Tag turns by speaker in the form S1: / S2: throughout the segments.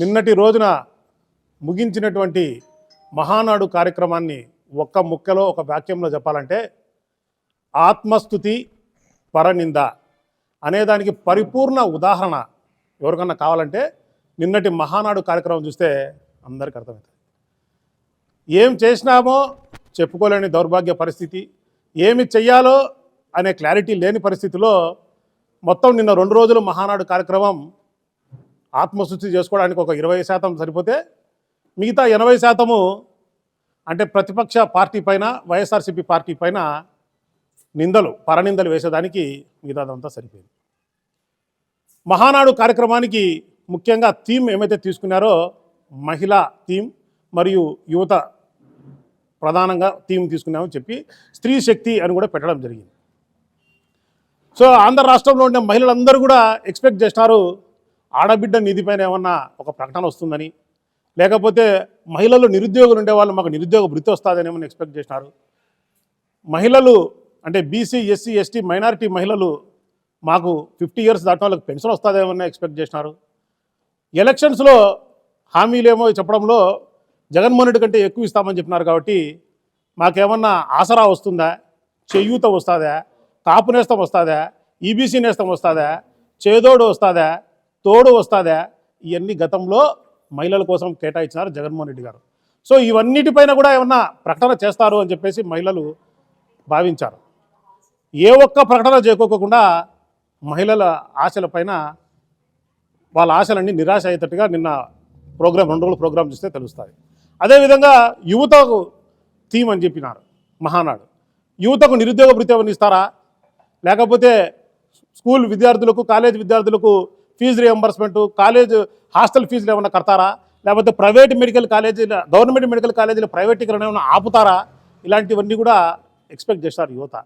S1: నిన్నటి రోజున ముగించినటువంటి మహానాడు కార్యక్రమాన్ని ఒక్క ముక్కలో ఒక వాక్యంలో చెప్పాలంటే ఆత్మస్తుతి పరనింద అనేదానికి పరిపూర్ణ ఉదాహరణ ఎవరికన్నా కావాలంటే నిన్నటి మహానాడు కార్యక్రమం చూస్తే అందరికీ అర్థమవుతుంది. ఏం చేసినామో చెప్పుకోలేని దౌర్భాగ్య పరిస్థితి, ఏమి చెయ్యాలో అనే క్లారిటీ లేని పరిస్థితిలో మొత్తం నిన్న 2 రోజులు మహానాడు కార్యక్రమం ఆత్మశుద్ధి చేసుకోవడానికి ఒక 20% సరిపోతే మిగతా 80% అంటే ప్రతిపక్ష పార్టీ పైన వైఎస్ఆర్సీపీ పార్టీ పైన నిందలు పరనిందలు వేసేదానికి మిగతాదంతా సరిపోయింది. మహానాడు కార్యక్రమానికి ముఖ్యంగా థీమ్ ఏమైతే తీసుకున్నారో మహిళా థీమ్ మరియు యువత ప్రధానంగా థీమ్ తీసుకున్నామని చెప్పి స్త్రీ శక్తి అని కూడా పెట్టడం జరిగింది. సో ఆంధ్ర రాష్ట్రంలో ఉండే మహిళలందరూ కూడా ఎక్స్పెక్ట్ చేస్తున్నారు ఆడబిడ్డ నిధి పైన ఏమన్నా ఒక ప్రకటన వస్తుందని, లేకపోతే మహిళలు నిరుద్యోగులు ఉండేవాళ్ళు మాకు నిరుద్యోగ వృత్తి వస్తుందని ఏమన్నా ఎక్స్పెక్ట్ చేస్తున్నారు. మహిళలు అంటే బీసీ ఎస్సీ ఎస్టీ మైనారిటీ మహిళలు మాకు 50 years దాటిన వాళ్ళకి పెన్షన్ వస్తుందేమన్నా ఎక్స్పెక్ట్ చేస్తున్నారు. ఎలక్షన్స్లో హామీలేమో చెప్పడంలో జగన్మోహన్ రెడ్డి కంటే ఎక్కువ ఇస్తామని చెప్పినారు కాబట్టి మాకేమన్నా ఆసరా వస్తుందా, చేయూత వస్తుందా, కాపు నేస్తం వస్తుందా, ఈబీసీ నేస్తం వస్తుందా, చేదోడు వస్తుందా, తోడు వస్తుందా, ఇవన్నీ గతంలో మహిళల కోసం కేటాయించినారు జగన్మోహన్ రెడ్డి గారు. సో ఇవన్నిటిపైన కూడా ఏమన్నా ప్రకటన చేస్తారు అని చెప్పేసి మహిళలు భావించారు. ఏ ఒక్క ప్రకటన చేయకోకుండా మహిళల ఆశలపైన వాళ్ళ ఆశలన్నీ నిరాశ అయ్యేటట్టుగా నిన్న ప్రోగ్రాం 2 రోజుల ప్రోగ్రాం చూస్తే తెలుస్తుంది. అదేవిధంగా యువతకు థీమ్ అని చెప్పినారు మహానాడు. యువతకు నిరుద్యోగ భృతి ఏమైనా ఇస్తారా, లేకపోతే స్కూల్ విద్యార్థులకు కాలేజ్ విద్యార్థులకు ఫీజు రియంబర్స్మెంటు, కాలేజ్ హాస్టల్ ఫీజులు ఏమైనా కడతారా, లేకపోతే ప్రైవేట్ మెడికల్ కాలేజీల గవర్నమెంట్ మెడికల్ కాలేజీల ప్రైవేటీకరణ ఏమైనా ఆపుతారా, ఇలాంటివన్నీ కూడా ఎక్స్పెక్ట్ చేస్తారు యువత.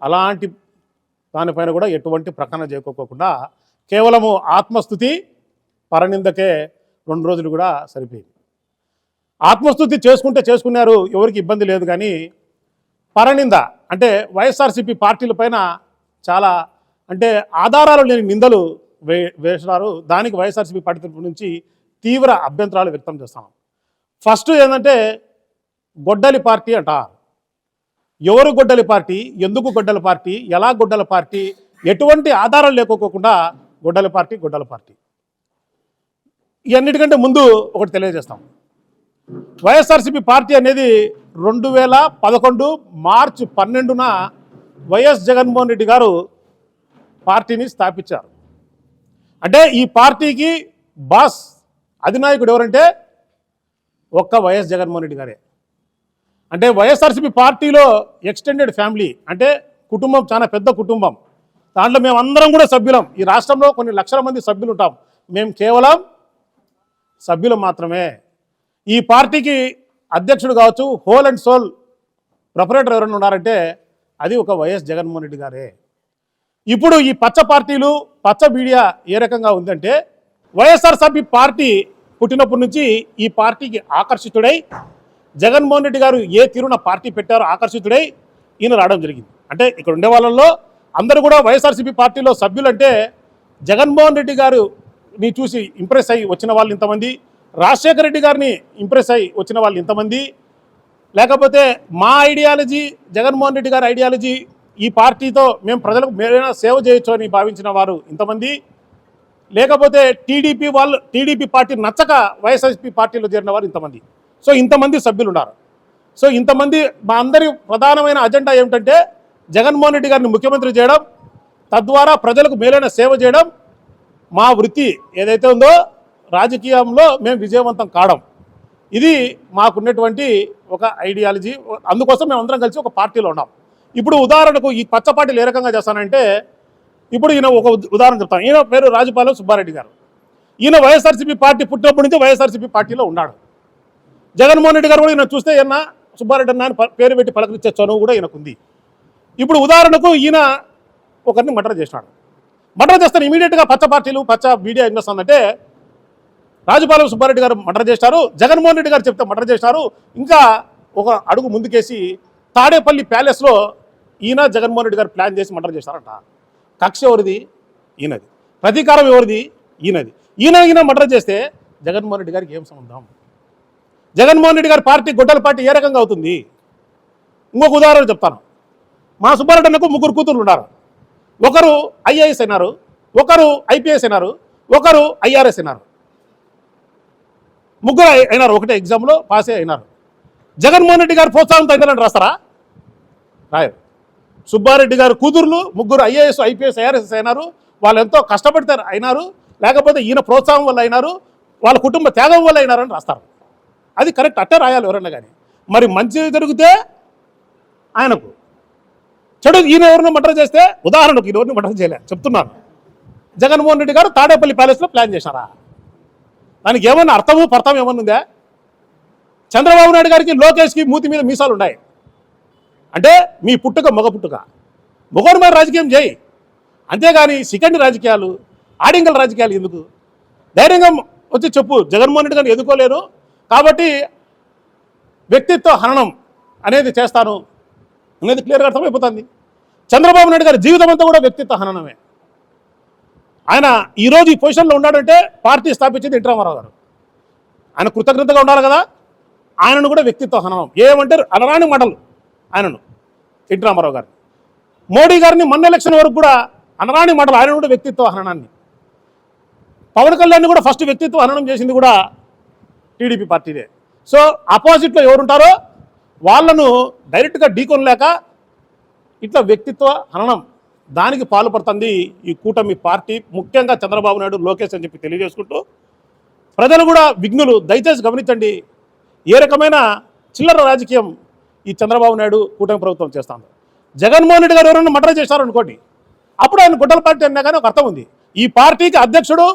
S1: అలాంటి దానిపైన కూడా ఎటువంటి ప్రకటన చేయకోకుండా కేవలము ఆత్మస్తుతి పరనిందకే 2 రోజులు కూడా సరిపోయింది. ఆత్మస్తుతి చేసుకున్నారు, ఎవరికి ఇబ్బంది లేదు. కానీ పరనింద అంటే వైఎస్ఆర్సీపీ పార్టీల పైన చాలా అంటే ఆధారాలు లేని నిందలు వేసినారు. దానికి వైఎస్ఆర్సీపీ పార్టీ తరపు నుంచి తీవ్ర అభ్యంతరాలు వ్యక్తం చేస్తాం. ఫస్ట్ ఏంటంటే గొడ్డలి పార్టీ అంటారు. ఎవరు గొడ్డలి పార్టీ, ఎందుకు గొడ్డల పార్టీ, ఎలా గొడ్డల పార్టీ, ఎటువంటి ఆధారాలు లేకోకుండా గొడ్డల పార్టీ. ఇవన్నిటికంటే ముందు ఒకటి తెలియజేస్తాం. వైఎస్ఆర్సీపీ పార్టీ అనేది 2011 మార్చి 12న వైఎస్ జగన్మోహన్ రెడ్డి గారు పార్టీని స్థాపించారు. అంటే ఈ పార్టీకి బాస్ అధినాయకుడు ఎవరంటే ఒక్క వైఎస్ జగన్మోహన్ రెడ్డి గారే. అంటే వైఎస్ఆర్సీపీ పార్టీలో ఎక్స్టెండెడ్ ఫ్యామిలీ అంటే కుటుంబం, చాలా పెద్ద కుటుంబం. దాంట్లో మేమందరం కూడా సభ్యులం. ఈ రాష్ట్రంలో కొన్ని లక్షల మంది సభ్యులు ఉంటాం, మేము కేవలం సభ్యులు మాత్రమే. ఈ పార్టీకి అధ్యక్షుడు కావచ్చు, హోల్ అండ్ సోల్ ప్రొపరేటర్ ఎవరైనా ఉన్నారంటే అది ఒక వైఎస్ జగన్మోహన్ రెడ్డి గారే. ఇప్పుడు ఈ పచ్చ పార్టీలు, పచ్చ మీడియా ఏ రకంగా ఉందంటే వైఎస్ఆర్సీపీ పార్టీ పుట్టినప్పటి నుంచి ఈ పార్టీకి ఆకర్షితుడై జగన్మోహన్ రెడ్డి గారు ఏ తీరున పార్టీ పెట్టారో ఆకర్షితుడై ఈయన రావడం జరిగింది. అంటే ఇక్కడ ఉండే వాళ్ళల్లో అందరూ కూడా వైఎస్ఆర్సీపీ పార్టీలో సభ్యులంటే జగన్మోహన్ రెడ్డి గారిని చూసి ఇంప్రెస్ అయ్యి వచ్చిన వాళ్ళు ఇంతమంది, రాజశేఖర రెడ్డి గారిని ఇంప్రెస్ అయ్యి వచ్చిన వాళ్ళు ఇంతమంది, లేకపోతే మా ఐడియాలజీ జగన్మోహన్ రెడ్డి గారి ఐడియాలజీ ఈ పార్టీతో మేము ప్రజలకు మేలైనా సేవ చేయొచ్చు అని భావించిన వారు ఇంతమంది, లేకపోతే టీడీపీ పార్టీ నచ్చక వైఎస్ఆర్సీపీ పార్టీలో చేరిన వారు ఇంతమంది. సో ఇంతమంది సభ్యులు ఉన్నారు. సో ఇంతమంది మా అందరి ప్రధానమైన అజెండా ఏమిటంటే జగన్మోహన్ రెడ్డి గారిని ముఖ్యమంత్రి చేయడం, తద్వారా ప్రజలకు మేలైన సేవ చేయడం, మా వృత్తి ఏదైతే ఉందో రాజకీయంలో మేము విజయవంతం కావడం, ఇది మాకున్నటువంటి ఒక ఐడియాలజీ. అందుకోసం మేము అందరం కలిసి ఒక పార్టీలో ఉన్నాం. ఇప్పుడు ఉదాహరణకు ఈ పచ్చ పార్టీలు ఏ రకంగా చేస్తానంటే, ఇప్పుడు ఈయన ఒక ఉదాహరణ చెప్తాను. ఈయన పేరు రాజుపాలెం సుబ్బారెడ్డి గారు. ఈయన వైఎస్ఆర్సీపీ పార్టీ పుట్టినప్పటి నుంచి వైఎస్ఆర్సీపీ పార్టీలో ఉన్నాడు. జగన్మోహన్ రెడ్డి గారు కూడా ఈయన చూస్తే ఈయన సుబ్బారెడ్డి అన్న పేరు పెట్టి పలకరించే చనువు కూడా ఈయనకుంది. ఇప్పుడు ఉదాహరణకు ఈయన ఒకరిని మర్డర్ చేసినాడు. మర్డర్ చేస్తాను ఇమీడియట్గా పచ్చ పార్టీలు, పచ్చ మీడియా ఏం చేస్తుందంటే రాజుపాలెం సుబ్బారెడ్డి గారు మర్డర్ చేశారు, జగన్మోహన్ రెడ్డి గారు చెప్తే మర్డర్ చేశారు. ఇంకా ఒక అడుగు ముందుకేసి తాడేపల్లి ప్యాలెస్లో ఈయన జగన్మోహన్ రెడ్డి గారు ప్లాన్ చేసి మర్డర్ చేశారంట. కక్ష ఎవరిది? ఈయనది. ప్రతీకారం ఎవరిది? ఈయనది. ఈయన మర్డర్ చేస్తే జగన్మోహన్ రెడ్డి గారికి ఏం సంబంధం? జగన్మోహన్ రెడ్డి గారి పార్టీ గొడ్డల పార్టీ ఏ రకంగా అవుతుంది? ఇంకొక ఉదాహరణ చెప్తాను. మా సుబ్బారెడ్డి ముగ్గురు కూతుర్లు ఉన్నారు. ఒకరు ఐఏఎస్ అయినారు, ఒకరు ఐపీఎస్ అయినారు, ఒకరు ఐఆర్ఎస్ అయినారు. ముగ్గురు అయినారు, ఒకటే ఎగ్జామ్లో పాసే అయినారు. జగన్మోహన్ రెడ్డి గారు ప్రోత్సాహంతో అయినారని రాస్తారా? రాయరు. సుబ్బారెడ్డి గారు కూతుర్లు ముగ్గురు ఐఏఎస్ ఐపీఎస్ ఐఆర్ఎస్ అయినారు. వాళ్ళు ఎంతో కష్టపడితే అయినారు, లేకపోతే ఈయన ప్రోత్సాహం వల్ల అయినారు, వాళ్ళ కుటుంబ త్యాగం వల్ల అయినారని రాస్తారు. అది కరెక్ట్, అట్టే రాయాలి ఎవరన్నా కానీ. మరి మంచి జరిగితే ఆయనకు, చెడు ఈయన ఎవరిని మర్డర్ చేస్తే, ఉదాహరణకు ఈయన ఎవరిని మర్డర్ చేయలే చెప్తున్నాను, జగన్మోహన్ రెడ్డి గారు తాడేపల్లి ప్యాలెస్లో ప్లాన్ చేశారా? దానికి ఏమన్నా అర్థము పర్థం ఏమన్నా ఉందా? చంద్రబాబు నాయుడు గారికి లోకేష్కి మూతి మీద మీసాలు ఉన్నాయి అంటే మీ పుట్టుక మగ పుట్టుక, మొగోడు మరి రాజకీయం చేయి, అంతేగాని సెకండ్ రాజకీయాలు, ఆడింగల రాజకీయాలు ఎందుకు? ధైర్యంగా వచ్చి చెప్పు, జగన్మోహన్ రెడ్డి గారిని ఎదుర్కోలేను కాబట్టి వ్యక్తిత్వ హననం అనేది చేస్తాను అనేది క్లియర్గా అర్థమైపోతుంది. చంద్రబాబు నాయుడు గారి జీవితం అంతా కూడా వ్యక్తిత్వ హననమే. ఆయన ఈరోజు ఈ పొజిషన్లో ఉన్నాడంటే పార్టీ స్థాపించింది ఎన్టీ రామారావు గారు. ఆయన కృతజ్ఞతగా ఉండాలి కదా. ఆయనను కూడా వ్యక్తిత్వ హననం ఏమంటారు, అనరాని మాటలు ఆయనను, ఎన్టీ రామారావు గారు. మోడీ గారిని మొన్న ఎలక్షన్ వరకు కూడా అనరాని మాటలు, ఆయన కూడా వ్యక్తిత్వ హననాన్ని. పవన్ కళ్యాణ్ని కూడా ఫస్ట్ వ్యక్తిత్వ హననం చేసింది కూడా టీడీపీ పార్టీనే. సో ఆపోజిట్లో ఎవరుంటారో వాళ్ళను డైరెక్ట్గా ఢీకొనలేక ఇట్లా వ్యక్తిత్వ హననం దానికి పాల్పడుతుంది ఈ కూటమి పార్టీ, ముఖ్యంగా చంద్రబాబు నాయుడు, లోకేష్ అని చెప్పి తెలియజేసుకుంటూ, ప్రజలు కూడా విఘ్నులు దయచేసి గమనించండి, ఏ రకమైన చిల్లర రాజకీయం ఈ చంద్రబాబు నాయుడు కూటమి ప్రభుత్వం చేస్తాను. జగన్మోహన్ రెడ్డి గారు ఎవరైనా మర్డర్ చేశారు అనుకోండి, అప్పుడు ఆయన గుడ్డల పార్టీ అన్నా కానీ ఒక అర్థం ఉంది. ఈ పార్టీకి అధ్యక్షుడు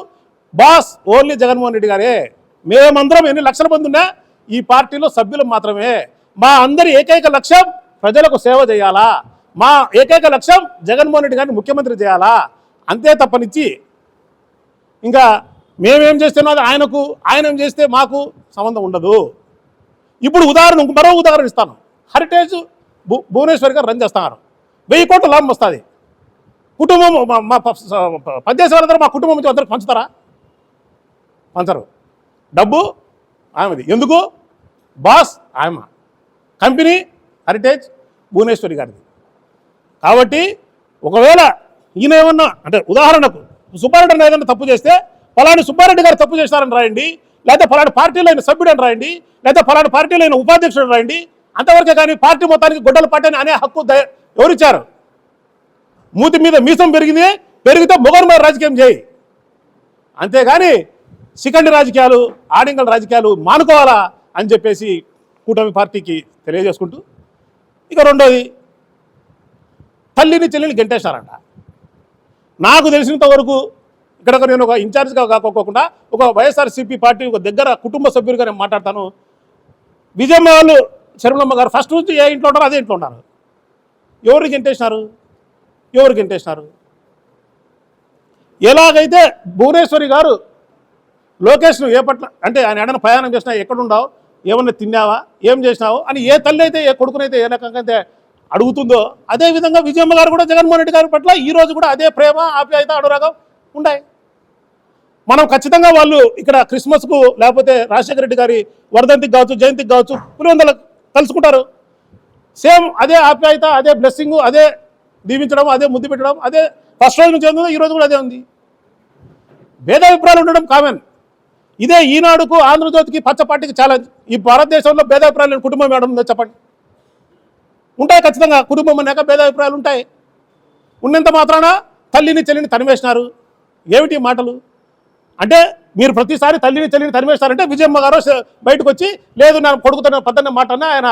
S1: బాస్ ఓన్లీ జగన్మోహన్ రెడ్డి గారే. మేమందరం ఎన్ని లక్షల మంది ఉన్నా ఈ పార్టీలో సభ్యులు మాత్రమే. మా అందరి ఏకైక లక్ష్యం ప్రజలకు సేవ చేయాలా, మా ఏకైక లక్ష్యం జగన్మోహన్ రెడ్డి గారిని ముఖ్యమంత్రి చేయాలా, అంతే తప్పనిచ్చి ఇంకా మేమేం చేస్తున్నది ఆయనకు, ఆయన ఏం చేస్తే మాకు సంబంధం ఉండదు. ఇప్పుడు ఉదాహరణ, మరో ఉదాహరణ ఇస్తాను. హెరిటేజ్ భువనేశ్వర్ గారు రన్ చేస్తున్నారు, 1000 కోట్ల లాభం వస్తుంది. కుటుంబం మా పనిచేసే వాళ్ళందరూ మా కుటుంబం నుంచి అందరికి పంచుతారా? పంచరు. డబ్బు ఆమెది. ఎందుకు? బాస్ ఆమె, కంపెనీ హెరిటేజ్ భువనేశ్వరి గారిది. కాబట్టి ఒకవేళ ఈయన ఏమన్నా అంటే ఉదాహరణకు సుబ్బారెడ్డి ఏదైనా తప్పు చేస్తే ఫలాని సుబ్బారెడ్డి గారు తప్పు చేశారని రాయండి, లేదా ఫలాని పార్టీలో అయిన సభ్యుడు అని రాయండి, లేదా ఫలాని పార్టీలో అయిన ఉపాధ్యక్షుడు రాయండి. అంతవరకే కానీ పార్టీ మొత్తానికి గొడ్డల పార్టీ అనే హక్కు ఎవరిచ్చారు? మూతి మీద మీసం పెరిగితే మొగరు మీద రాజకీయం చేయి, అంతేగాని సెకండ్ రాజకీయాలు, ఆడింగల రాజకీయాలు మానుకోవాలా అని చెప్పేసి కూటమి పార్టీకి తెలియజేసుకుంటూ, ఇక రెండోది, తల్లిని చెల్లిని గెంటేశారంట. నాకు తెలిసినంత వరకు ఇక్కడ నేను ఒక ఇన్ఛార్జ్గా కాకోకుండా ఒక వైఎస్ఆర్సీపీ పార్టీ ఒక దగ్గర కుటుంబ సభ్యులుగా నేను మాట్లాడతాను. విజయమ్మ వాళ్ళు, శర్మలమ్మ గారు ఫస్ట్ నుంచి ఏ ఇంట్లో ఉంటారో అదే ఇంట్లో ఉన్నారు. ఎవరికి గెంటేసినారు? ఎవరికి గెంటేసినారు? ఎలాగైతే భువనేశ్వరి గారు లోకేష్ను ఏ పట్ల అంటే ఆయన ఏదైనా ప్రయాణం చేసినా ఎక్కడుండావు, ఏమన్నా తిన్నావా, ఏం చేసినావు అని ఏ తల్లి అయితే ఏ కొడుకునైతే ఏ రకంగా అయితే అడుగుతుందో, అదేవిధంగా విజయమ్మ గారు కూడా జగన్మోహన్ రెడ్డి గారి పట్ల ఈరోజు కూడా అదే ప్రేమ, ఆప్యాయత, అనురాగం ఉన్నాయి. మనం ఖచ్చితంగా వాళ్ళు ఇక్కడ క్రిస్మస్కు లేకపోతే రాజశేఖర రెడ్డి గారి వర్ధంతికి కావచ్చు, జయంతికి కావచ్చు, పులివెందులకు కలుసుకుంటారు. సేమ్ అదే ఆప్యాయత, అదే బ్లెస్సింగ్, అదే దీవించడం, అదే ముద్దు పెట్టడం, అదే ఫస్ట్ రోజు నుంచి ఉంది, ఈ రోజు కూడా అదే ఉంది. భేదాభిప్రాయాలు ఉండడం కామన్. ఇదే ఈనాడుకు, ఆంధ్రజ్యోతికి, పచ్చ పార్టీకి ఛాలెంజ్. ఈ భారతదేశంలో భేదాభిప్రాయాలు లేని కుటుంబం ఏడం ఉందో చెప్పండి? ఉంటాయి ఖచ్చితంగా. కుటుంబం అన్నాక భేదాభిప్రాయాలు ఉంటాయి. ఉన్నంత మాత్రాన తల్లిని చెల్లిని తరిమేసినారు. ఏమిటి మాటలు? అంటే మీరు ప్రతిసారి తల్లిని చెల్లిని తరిమేస్తారంటే విజయమ్మ గారు బయటకు వచ్చి లేదు నా కొడుకుతున్న పద్దన్న మాట అన్న ఆయన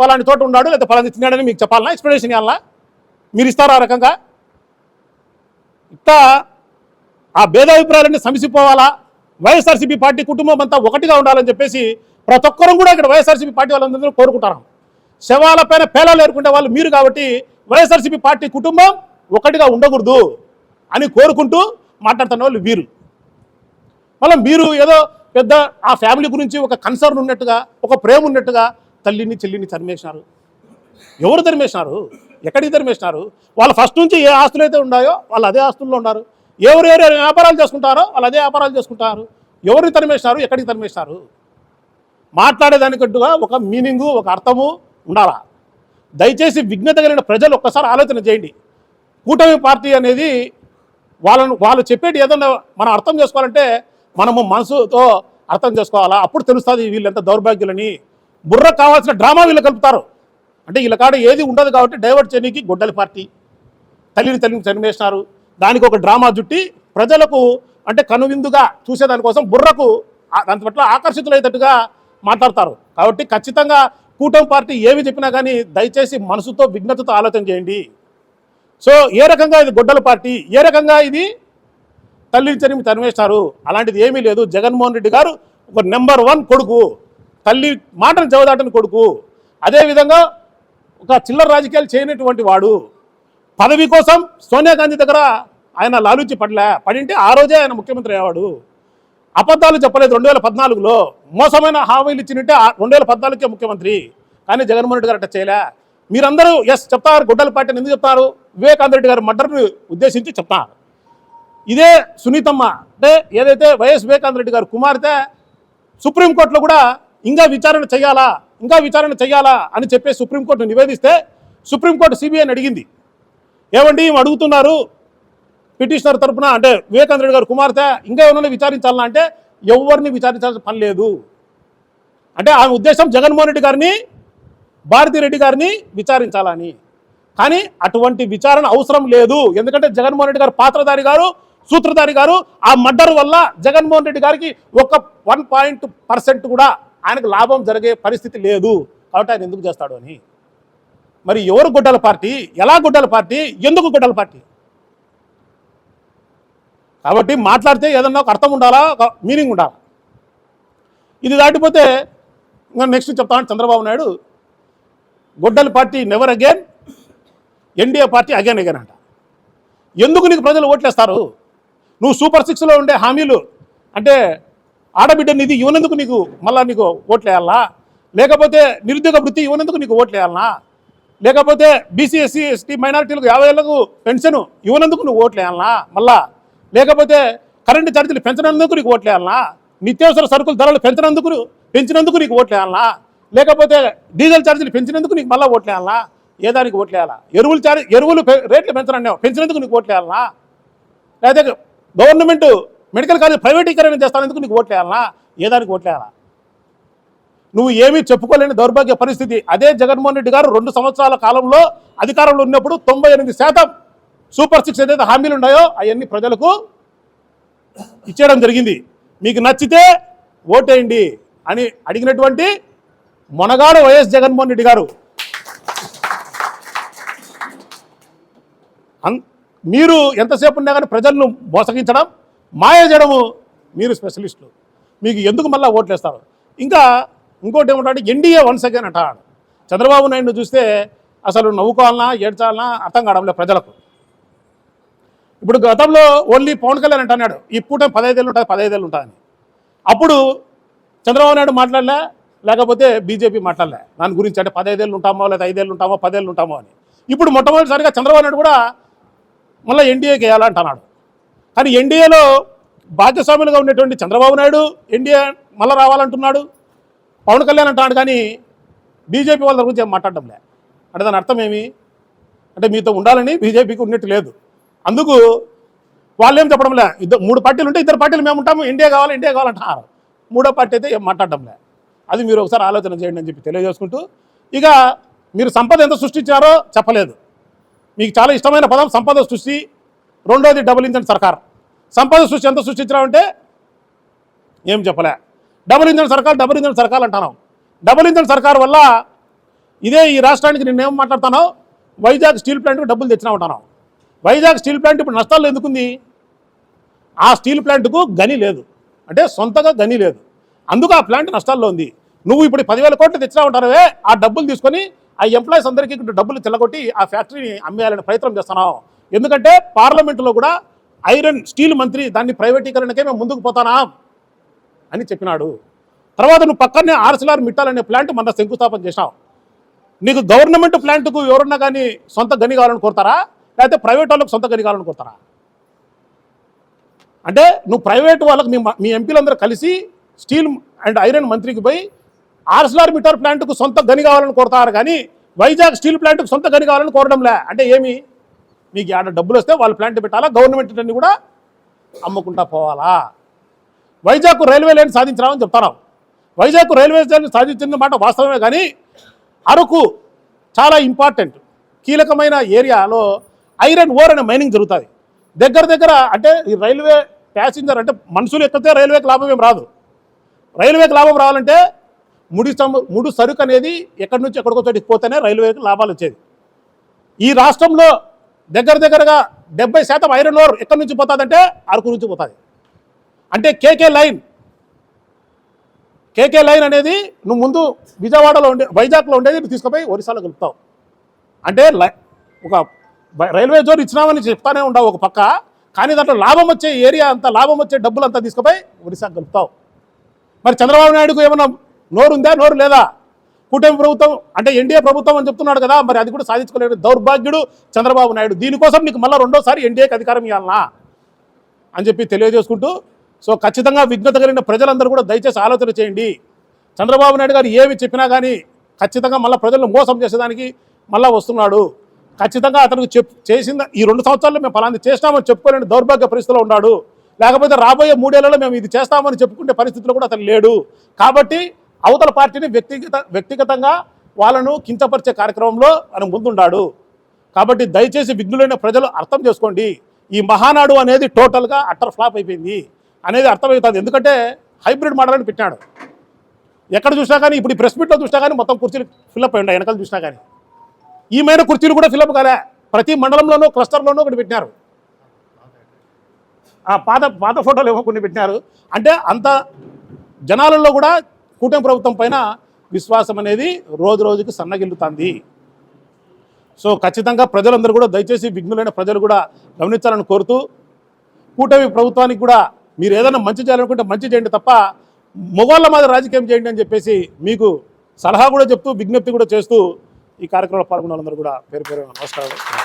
S1: పలాని చోట ఉన్నాడు లేదా పలాని తిన్నాడని మీకు చెప్పాలన్నా, ఎక్స్ప్లెనేషన్ ఇవ్వాలన్నా? మీరు ఇస్తారా ఆ రకంగా? ఇట్లా ఆ భేదాభిప్రాయాలన్నీ సమసిపోవాలా, వైఎస్ఆర్సీపీ పార్టీ కుటుంబం అంతా ఒకటిగా ఉండాలని చెప్పేసి ప్రతి ఒక్కరం కూడా ఇక్కడ వైఎస్ఆర్సీపీ పార్టీ వాళ్ళందరూ కోరుకుంటారు. శవాల పైన పేలాలు ఏరుకుంటే వాళ్ళు మీరు కాబట్టి వైఎస్ఆర్సీపీ పార్టీ కుటుంబం ఒకటిగా ఉండకూడదు అని కోరుకుంటూ మాట్లాడుతున్న వాళ్ళు వీరు. మళ్ళీ మీరు ఏదో పెద్ద ఆ ఫ్యామిలీ గురించి ఒక కన్సర్న్ ఉన్నట్టుగా, ఒక ప్రేమ ఉన్నట్టుగా తల్లిని చెల్లిని తరిమేసినారు. ఎవరు తరిమేసినారు? ఎక్కడికి తరిమేసినారు? వాళ్ళు ఫస్ట్ నుంచి ఏ ఆస్తులు అయితే ఉన్నాయో వాళ్ళు అదే ఆస్తుల్లో ఉన్నారు. ఎవరెవరు వ్యాపారాలు చేసుకుంటారో వాళ్ళు అదే వ్యాపారాలు చేసుకుంటారు. ఎవరిని తరిమేసినారు, ఎక్కడికి తరిమేసినారు? మాట్లాడేదానికంటుగా ఒక మీనింగు, ఒక అర్థము ఉండాలా. దయచేసి విఘ్నత కలిగిన ప్రజలు ఒక్కసారి ఆలోచన చేయండి. కూటమి పార్టీ అనేది వాళ్ళు చెప్పేటి ఏదన్నా మనం అర్థం చేసుకోవాలంటే మనము మనసుతో అర్థం చేసుకోవాలా. అప్పుడు తెలుస్తుంది వీళ్ళు ఎంత దౌర్భాగ్యులని. బుర్ర కావాల్సిన డ్రామా వీళ్ళు కలుపుతారు. అంటే వీళ్ళ కాడ ఏది ఉండదు కాబట్టి డైవర్ట్ చేయడానికి గొడ్డలి పార్టీ, తల్లిని చనివేసినారు, దానికి ఒక డ్రామా జుట్టి ప్రజలకు అంటే కనువిందుగా చూసేదానికోసం బుర్రకు దాని పట్ల ఆకర్షితులయ్యేటట్టుగా మాట్లాడతారు. కాబట్టి ఖచ్చితంగా కూటమి పార్టీ ఏమి చెప్పినా కానీ దయచేసి మనసుతో విఘ్నతతో ఆలోచన చేయండి. సో ఏ రకంగా ఇది గొడ్డల పార్టీ, ఏ రకంగా ఇది తల్లిని తరిమేస్తారు? అలాంటిది ఏమీ లేదు. జగన్మోహన్ రెడ్డి గారు ఒక నెంబర్ 1 కొడుకు, తల్లి మాటను జవదాటని కొడుకు. అదేవిధంగా ఒక చిల్లర రాజకీయాలు చేయనటువంటి వాడు. పదవి కోసం సోనియా గాంధీ దగ్గర ఆయన లాలూచి పడింటే ఆ రోజే ఆయన ముఖ్యమంత్రి అయ్యేవాడు. అబద్ధాలు చెప్పలేదు 2014లో. మోసమైన హామీలు ఇచ్చినట్టే 2014కే ముఖ్యమంత్రి. కానీ జగన్మోహన్ రెడ్డి గారు అట్లా చేయలే. మీరందరూ చెప్తారు గొడ్డల పార్టీని ఎందుకు చెప్తారు? వివేకానంద రెడ్డి గారి మర్డర్ని ఉద్దేశించి చెప్తారు. ఇదే సునీతమ్మ అంటే ఏదైతే వైఎస్ వివేకానంద రెడ్డి గారు కుమార్తె సుప్రీంకోర్టులో కూడా ఇంకా విచారణ చేయాలా అని చెప్పి సుప్రీంకోర్టు నివేదిస్తే సుప్రీంకోర్టు సిబిఐని అడిగింది. ఏమండి అడుగుతున్నారు పిటిషనర్ తరఫున అంటే వివేకానంద రెడ్డి గారు కుమార్తె ఇంకా ఏమైనా విచారించాలన్నా అంటే ఎవరిని విచారించాల్సిన పని లేదు. అంటే ఆమె ఉద్దేశం జగన్మోహన్ రెడ్డి గారిని, భారతిరెడ్డి గారిని విచారించాలని. కానీ అటువంటి విచారణ అవసరం లేదు. ఎందుకంటే జగన్మోహన్ రెడ్డి గారు పాత్రధారి గారు, సూత్రధారి గారు. ఆ మర్డర్ వల్ల జగన్మోహన్ రెడ్డి గారికి ఒక 1% కూడా ఆయనకు లాభం జరిగే పరిస్థితి లేదు. కాబట్టి ఆయన ఎందుకు చేస్తాడు అని. మరి ఎవరు గొడ్డల పార్టీ, ఎలా గొడ్డల పార్టీ, ఎందుకు గొడ్డల పార్టీ? కాబట్టి మాట్లాడితే ఏదన్నా ఒక అర్థం ఉండాలా, ఒక మీనింగ్ ఉండాలా. ఇది దాటిపోతే ఇంకా నెక్స్ట్ చెప్తాను. చంద్రబాబు నాయుడు గొడ్డల party never again, NDA party again అంట. ఎందుకు నీకు ప్రజలు ఓట్లేస్తారు? నువ్వు సూపర్ 6లో ఉండే హామీలు అంటే ఆడబిడ్డ నిధి ఇవ్వనందుకు నీకు మళ్ళీ నీకు ఓట్లేయాలనా? లేకపోతే నిరుద్యోగ వృత్తి ఇవ్వనందుకు నీకు ఓట్లేయాలనా? లేకపోతే బీసీ ఎస్సీ ఎస్టీ మైనారిటీలకు 50 ఏళ్లకు పెన్షన్ ఇవ్వనందుకు నువ్వు ఓట్లేయాలనా? మళ్ళా లేకపోతే కరెంటు ఛార్జీలు పెంచినందుకు నీకు ఓట్లేయాలనా? నిత్యావసర సరుకుల ధరలు పెంచినందుకు నీకు ఓట్లేయాలనా? లేకపోతే డీజిల్ ఛార్జీలు పెంచినందుకు నీకు మళ్ళీ ఓట్లేయాలనా? ఏ దానికి ఓట్లేయాలా? ఎరువులు రేట్లు పెంచినందుకు నీకు ఓట్లేయాలనా? లేకపోతే గవర్నమెంట్ మెడికల్ కాలేజ్ ప్రైవేటీకరణ చేస్తానందుకు నీకు ఓట్లేయాలనా? ఏ దానికి ఓట్లేయాలా? నువ్వు ఏమీ చెప్పుకోలేని దౌర్భాగ్య పరిస్థితి. అదే జగన్మోహన్ రెడ్డి గారు 2 సంవత్సరాల కాలంలో అధికారంలో ఉన్నప్పుడు 98% సూపర్ 6 ఏదైతే హామీలు ఉన్నాయో అవన్నీ ప్రజలకు ఇచ్చేయడం జరిగింది. మీకు నచ్చితే ఓటేయండి అని అడిగినటువంటి మొనగాడు వైఎస్ జగన్మోహన్ రెడ్డి గారు. మీరు ఎంతసేపు ఉన్నా కానీ ప్రజలను మోసగించడం, మాయ చేయడము మీరు స్పెషలిస్టులు. మీకు ఎందుకు మళ్ళీ ఓట్లు వేస్తారు? ఇంకోటి ఏమంటాడు, ఎన్డీఏ వన్స్ అగైన్ అంటాడు. చంద్రబాబు నాయుడును చూస్తే అసలు నవ్వుకోవాలన్నా ఏడ్చాలన్నా అర్థం కావడంలే ప్రజలకు. ఇప్పుడు గతంలో ఓన్లీ పవన్ కళ్యాణ్ అంటున్నాడు ఈ పూట 15 ఏళ్ళు ఉంటుంది 15 ఏళ్ళు ఉంటుందని. అప్పుడు చంద్రబాబు నాయుడు మాట్లాడలే, లేకపోతే బీజేపీ మాట్లాడలే దాని గురించి. అంటే 15 ఏళ్ళు ఉంటామో లేదా 5 ఏళ్ళు ఉంటామో 10 ఏళ్ళు ఉంటామో అని. ఇప్పుడు మొట్టమొదటిసారిగా చంద్రబాబు నాయుడు కూడా మళ్ళీ ఎన్డీఏకి వేయాలంటున్నాడు. కానీ ఎన్డీఏలో భాగస్వాములుగా ఉండేటువంటి చంద్రబాబు నాయుడు ఎన్డీఏ మళ్ళీ రావాలంటున్నాడు, పవన్ కళ్యాణ్ అంటున్నాడు. కానీ బీజేపీ వాళ్ళ గురించి ఏం మాట్లాడడంలే. అంటే దాని అర్థం ఏమి? అంటే మీతో ఉండాలని బీజేపీకి ఉన్నట్టు లేదు. అందుకు వాళ్ళేం చెప్పడంలే. 3 పార్టీలు ఉంటే 2 పార్టీలు మేము ఉంటాము, ఎన్డీఏ కావాలంటున్నారు. 3వ పార్టీ అయితే ఏం మాట్లాడడంలే. అది మీరు ఒకసారి ఆలోచన చేయండి అని చెప్పి తెలియజేసుకుంటూ, ఇక మీరు సంపద ఎంత సృష్టించారో చెప్పలేదు. మీకు చాలా ఇష్టమైన పదం సంపద సృష్టి. రెండోది డబుల్ ఇంజన్ సర్కార్. సంపద సృష్టి ఎంత సృష్టించామంటే ఏం చెప్పలే. డబుల్ ఇంజన్ సర్కార్ అంటున్నాం. డబుల్ ఇంజన్ సర్కార్ వల్ల ఇదే ఈ రాష్ట్రానికి నేనేం మాట్లాడుతానో వైజాగ్ స్టీల్ ప్లాంట్కి డబ్బులు తెచ్చినా ఉంటున్నాం. వైజాగ్ స్టీల్ ప్లాంట్ ఇప్పుడు నష్టాల్లో ఎందుకుంది? ఆ స్టీల్ ప్లాంట్కు గని లేదు, అంటే సొంతగా గని లేదు. అందుకు ఆ ప్లాంట్ నష్టాల్లో ఉంది. నువ్వు ఇప్పుడు 10,000 కోట్లు తెచ్చినా ఉంటారే, ఆ డబ్బులు తీసుకొని ఆ ఎంప్లాయీస్ అందరికీ డబ్బులు చెల్లగొట్టి ఆ ఫ్యాక్టరీని అమ్మేయాలని ప్రయత్నం చేస్తున్నావు. ఎందుకంటే పార్లమెంటులో కూడా ఐరన్ స్టీల్ మంత్రి దాన్ని ప్రైవేటీకరణకే మేము ముందుకు పోతానా అని చెప్పినాడు. తర్వాత నువ్వు పక్కనే ఆర్సిలార్ మిట్టాల్ అనే ప్లాంట్ మన శంకుస్థాపన చేసినావు. నీకు గవర్నమెంట్ ప్లాంట్కు ఎవరన్నా కానీ సొంత గని కావాలని కోరుతారా, లేకపోతే ప్రైవేట్ వాళ్ళకు సొంత గని కావాలని కోరుతారా? అంటే నువ్వు ప్రైవేట్ వాళ్ళకి మీ ఎంపీలందరూ కలిసి స్టీల్ అండ్ ఐరన్ మంత్రికి పోయి ఆర్సిలార్ మిటర్ ప్లాంట్కు సొంత గని కావాలని కోరుతారు, కానీ వైజాగ్ స్టీల్ ప్లాంట్కు సొంత గని కావాలని కోరడంలే. అంటే ఏమి, మీకు ఆడ డబ్బులు వస్తే వాళ్ళు ప్లాంట్ పెట్టాలా, గవర్నమెంట్ అన్ని కూడా అమ్ముకుంటా పోవాలా? వైజాగ్ రైల్వే లైన్ సాధించరామని చెప్తున్నాం. వైజాగ్ రైల్వే లైన్ సాధించిన మాట వాస్తవమే, కానీ అరకు చాలా ఇంపార్టెంట్ కీలకమైన ఏరియాలో ఐరన్ ఓర్ అనే మైనింగ్ జరుగుతుంది. దగ్గర అంటే ఈ రైల్వే ప్యాసింజర్ అంటే మనుషులు ఎక్కితే రైల్వేకి లాభం ఏం రాదు. రైల్వేకి లాభం రావాలంటే ముడి సరుకు అనేది ఎక్కడి నుంచి ఎక్కడికో చోటికి పోతేనే రైల్వేకి లాభాలు వచ్చేది. ఈ రాష్ట్రంలో దగ్గరగా 70% ఐరన్ ఓర్ ఎక్కడి నుంచి పోతుందంటే అరకు నుంచి పోతుంది. అంటే కేకే లైన్ అనేది నువ్వు ముందు విజయవాడలో వైజాగ్లో ఉండేది నువ్వు తీసుకుపోయి ఒరిస్సాలో కలుపుతావు. అంటే ఒక రైల్వే జోన్ ఇచ్చినామని చెప్తానే ఉండవు ఒక పక్క, కానీ దాంట్లో లాభం వచ్చే ఏరియా అంతా, లాభం వచ్చే డబ్బులు అంతా తీసుకుపోయి ఒరిస్సాకు కలుపుతావు. మరి చంద్రబాబు నాయుడుకు ఏమన్నా నోరు ఉందా, నోరు లేదా? కూటమి ప్రభుత్వం అంటే ఎన్డీఏ ప్రభుత్వం అని చెప్తున్నాడు కదా, మరి అది కూడా సాధించుకోలేడు దౌర్భాగ్యుడు చంద్రబాబు నాయుడు. దీనికోసం నీకు మళ్ళీ రెండోసారి ఎన్డీఏకి అధికారం ఇవ్వాలనా అని చెప్పి తెలియజేసుకుంటూ, సో ఖచ్చితంగా విఘ్నత కలిగిన ప్రజలందరూ కూడా దయచేసి ఆలోచన చేయండి. చంద్రబాబు నాయుడు గారు ఏమి చెప్పినా కానీ ఖచ్చితంగా మళ్ళీ ప్రజలను మోసం చేసేదానికి మళ్ళీ వస్తున్నాడు. ఖచ్చితంగా అతనికి చేసిన ఈ 2 సంవత్సరాల్లో మేము ఫలాంది చేస్తామని చెప్పుకోలేని దౌర్భాగ్య పరిస్థితిలో ఉన్నాడు. లేకపోతే రాబోయే 3 ఏళ్లలో మేము ఇది చేస్తామని చెప్పుకునే పరిస్థితిలో కూడా అతను లేడు. కాబట్టి అవతల పార్టీని వ్యక్తిగతంగా వాళ్ళను కించపరిచే కార్యక్రమంలో ఆయన ముందున్నాడు. కాబట్టి దయచేసి విఘ్నులైన ప్రజలు అర్థం చేసుకోండి. ఈ మహానాడు అనేది టోటల్గా అట్టర్ ఫ్లాప్ అయిపోయింది అనేది అర్థమవుతుంది. ఎందుకంటే హైబ్రిడ్ మోడల్ అని పెట్టాడు. ఎక్కడ చూసినా కానీ, ఇప్పుడు ఈ ప్రెస్ మీట్లో చూసినా కానీ మొత్తం కుర్చీలు ఫిల్అప్ అయ్యి ఉన్నాయి. వెనకాల చూసినా కానీ ఈ మేర కుర్చీలు కూడా ఫిల్అప్ కాలే. ప్రతి మండలంలోనూ క్లస్టర్లోనూ ఒకటి పెట్టినారు. పాత ఫోటోలు ఏమో కొన్ని పెట్టినారు. అంటే అంత జనాలలో కూడా కూటమి ప్రభుత్వం పైన విశ్వాసం అనేది రోజుకి సన్నగిల్లుతుంది. సో ఖచ్చితంగా ప్రజలందరూ కూడా దయచేసి విఘ్నులైన ప్రజలు కూడా గమనించాలని కోరుతూ, కూటమి ప్రభుత్వానికి కూడా మీరు ఏదైనా మంచి చేయాలనుకుంటే మంచి చేయండి తప్ప మొగోళ్ళ మీద రాజకీయం చేయండి అని చెప్పేసి మీకు సలహా కూడా చెప్తూ, విజ్ఞప్తి కూడా చేస్తూ ఈ కార్యక్రమంలో పాల్గొన్న వాళ్ళందరూ కూడా పేరు నమస్కారాలు.